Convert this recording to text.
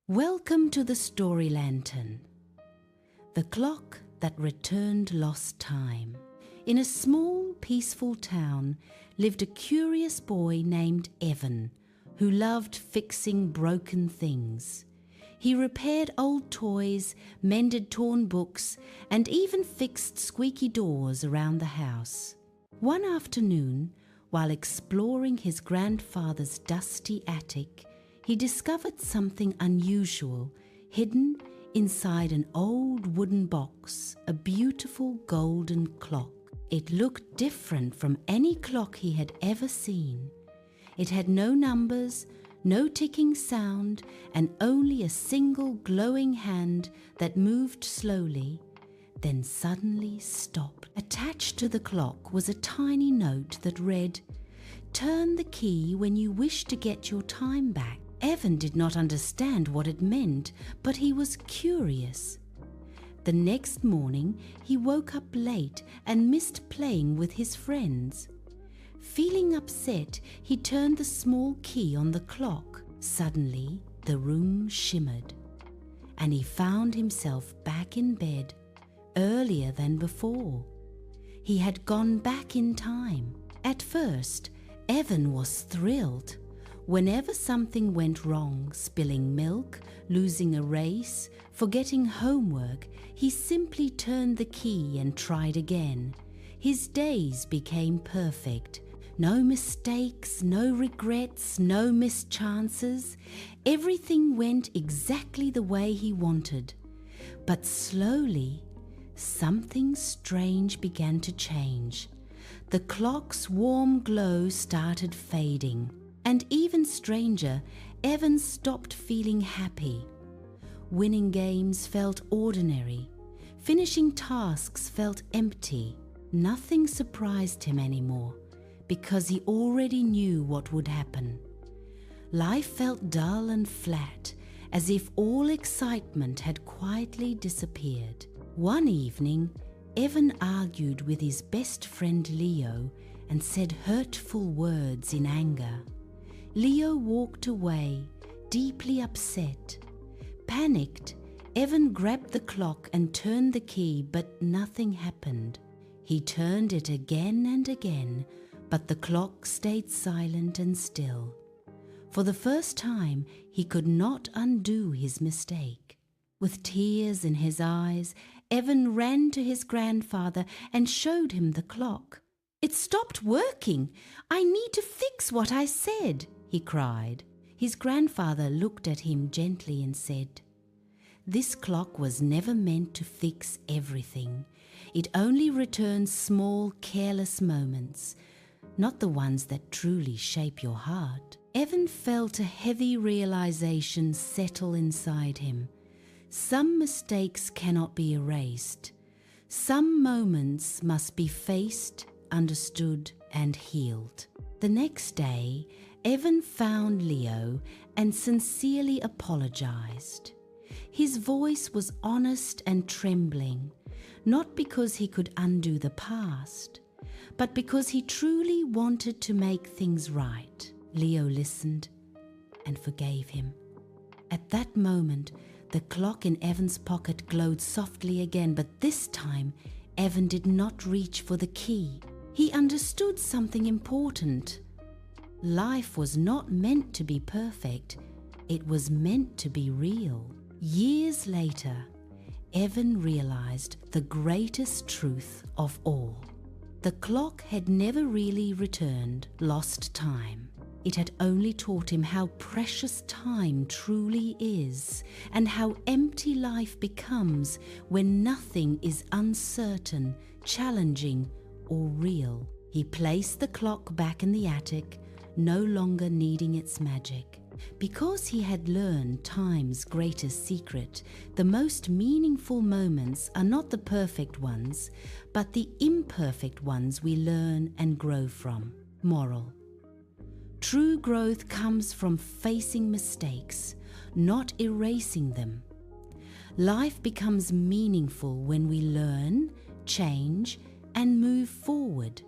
Welcome to the Story Lantern, the clock that returned lost time. In a small, peaceful town lived a curious boy named Evan, who loved fixing broken things. He repaired old toys, mended torn books, and even fixed squeaky doors around the house. One afternoon, while exploring his grandfather's dusty attic, he discovered something unusual hidden inside an old wooden box, a beautiful golden clock. It looked different from any clock he had ever seen. It had no numbers, no ticking sound, and only a single glowing hand that moved slowly, then suddenly stopped. Attached to the clock was a tiny note that read, "Turn the key when you wish to get your time back." Evan did not understand what it meant, but he was curious. The next morning, he woke up late and missed playing with his friends. Feeling upset, he turned the small key on the clock. Suddenly, the room shimmered, and he found himself back in bed earlier than before. He had gone back in time. At first, Evan was thrilled. Whenever something went wrong, spilling milk, losing a race, forgetting homework, he simply turned the key and tried again. His days became perfect. No mistakes, no regrets, no missed chances. Everything went exactly the way he wanted. But slowly, something strange began to change. The clock's warm glow started fading. And even stranger, Evan stopped feeling happy. Winning games felt ordinary. Finishing tasks felt empty. Nothing surprised him anymore, because he already knew what would happen. Life felt dull and flat, as if all excitement had quietly disappeared. One evening, Evan argued with his best friend Leo and said hurtful words in anger. Leo walked away, deeply upset. Panicked, Evan grabbed the clock and turned the key, but nothing happened. He turned it again and again, but the clock stayed silent and still. For the first time, he could not undo his mistake. With tears in his eyes, Evan ran to his grandfather and showed him the clock. "It stopped working. I need to fix what I said," he cried. His grandfather looked at him gently and said, "This clock was never meant to fix everything. It only returns small, careless moments, not the ones that truly shape your heart." Evan felt a heavy realization settle inside him. Some mistakes cannot be erased. Some moments must be faced, understood, and healed. The next day, Evan found Leo and sincerely apologized. His voice was honest and trembling, not because he could undo the past, but because he truly wanted to make things right. Leo listened and forgave him. At that moment, the clock in Evan's pocket glowed softly again, but this time, Evan did not reach for the key. He understood something important. Life was not meant to be perfect. It was meant to be real. Years later, Evan realized the greatest truth of all. The clock had never really returned lost time. It had only taught him how precious time truly is, and how empty life becomes when nothing is uncertain, challenging, or real. He placed the clock back in the attic, no longer needing its magic. Because he had learned time's greatest secret, the most meaningful moments are not the perfect ones, but the imperfect ones we learn and grow from. Moral: true growth comes from facing mistakes, not erasing them. Life becomes meaningful when we learn, change, and move forward.